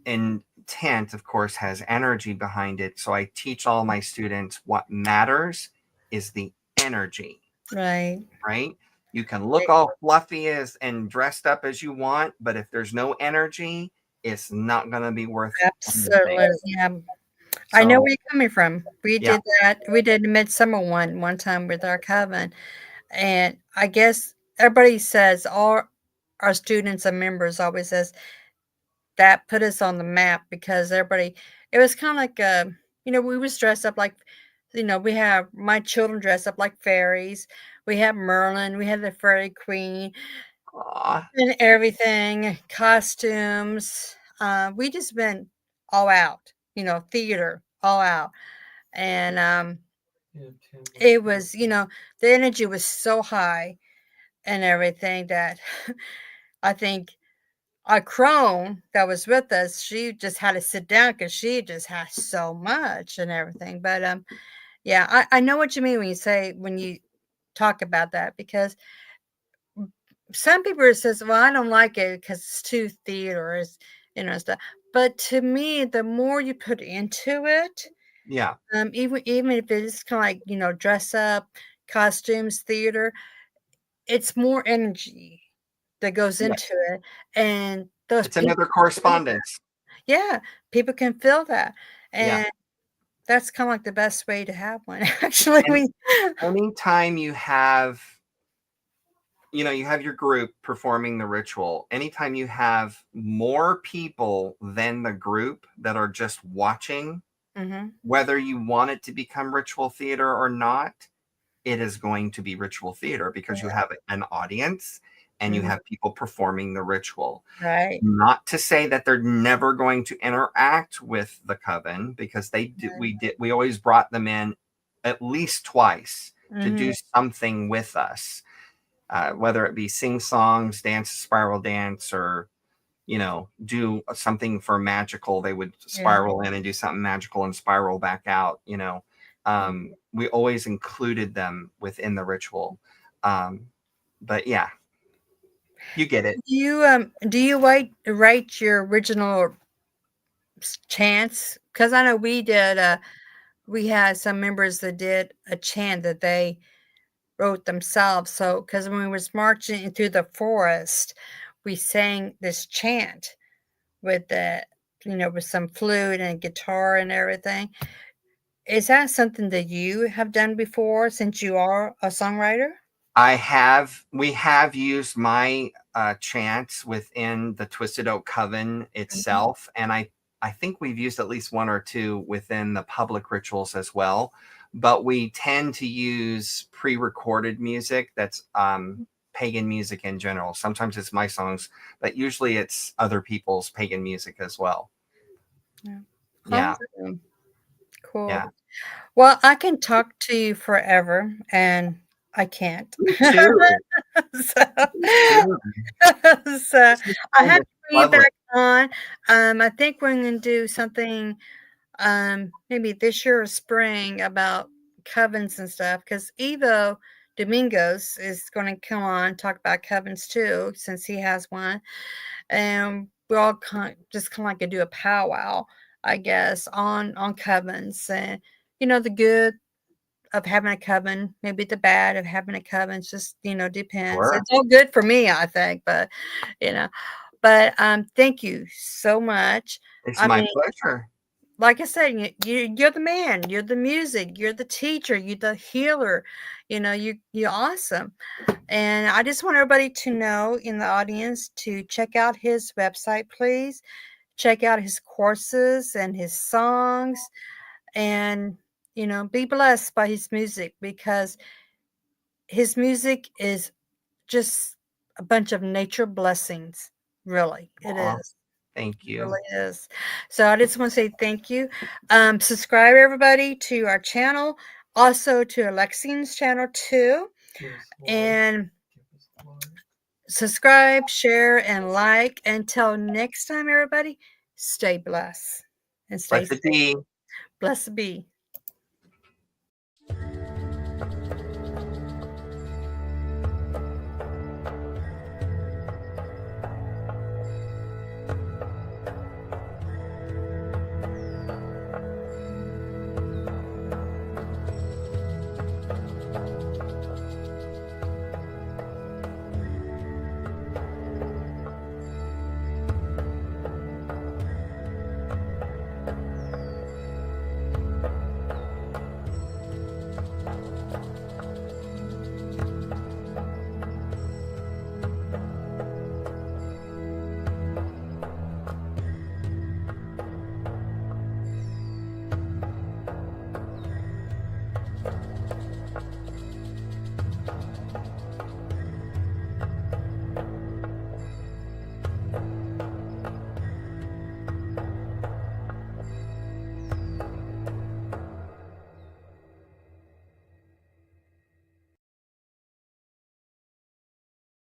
intent, of course, has energy behind it. So I teach all my students what matters is the energy, Right. right? You can look all fluffy as and dressed up as you want, but if there's no energy, it's not going to be worth anything. Absolutely. Yeah. I know So, where you're coming from. We yeah. did that. We did a midsummer one time with our coven, and I guess everybody says all our students and members always says that put us on the map because everybody. It was kind of like we was dressed up like, we have my children dressed up like fairies. We have Merlin. We had the fairy queen Aw, and everything, costumes. We just been all out. Theater all out. And it was, the energy was so high and everything that I think our crone that was with us, she just had to sit down because she just has so much and everything. But yeah, I know what you mean when you talk about that, because some people says, well, I don't like it because it's too theater, stuff. But to me, the more you put into it, yeah. even if it's kind of like, dress up, costumes, theater, it's more energy that goes Yeah. into it, and those It's people another feel that. correspondence. Yeah, people can feel that, Yeah. and that's kind of like the best way to have one. Actually, And anytime you have, you have your group performing the ritual, anytime you have more people than the group that are just watching, hmm whether you want it to become ritual theater or not, it is going to be ritual theater because you have an audience and you hmm have people performing the ritual. right, Not to say that they're never going to interact with the coven, because they do, we always brought them in at least twice to hmm do something with us, whether it be sing songs, dance spiral dance, or do something for magical. They would yeah. spiral in and do something magical and spiral back out. We always included them within the ritual. But yeah, you get it. Do you write your original chants? Because I know we did. We had some members that did a chant that they wrote themselves. So, because when we was marching through the forest, we sang this chant with with some flute and guitar and everything. Is that something that you have done before since you are a songwriter? We have used my chants within the Twisted Oak Coven Mhm. itself, and I think we've used at least one or two within the public rituals as well. But we tend to use pre-recorded music that's pagan music in general. Sometimes it's my songs, but usually it's other people's pagan music as well. Yeah. Yeah, Awesome. Cool. yeah. Well, I can talk to you forever, and I can't. Me too. So, Me too. so This is I fun. have This to is bring you lovely. back on. I think we're going to do something maybe this year or spring about covens and stuff, because Evo Domingos is going to come on talk about covens too, since he has one, and we all just kind of like to do a powwow, I guess, on covens, and the good of having a coven, maybe the bad of having a coven. It's just depends. Sure. It's all good for me, I think, but you know. But thank you so much. It's I my mean, pleasure. like I said, you're the man, you're the music, you're the teacher, you're the healer. You're awesome. And I just want everybody to know in the audience to check out his website, please. Check out his courses and his songs, and be blessed by his music, because his music is just a bunch of nature blessings. Really, it Aw, is. thank you. Really is. So I just want to say thank you. Subscribe everybody to our channel, also to Alexian's channel too. And subscribe, share, and like. Until next time, everybody, stay blessed and stay Blessed safe. be. Blessed be.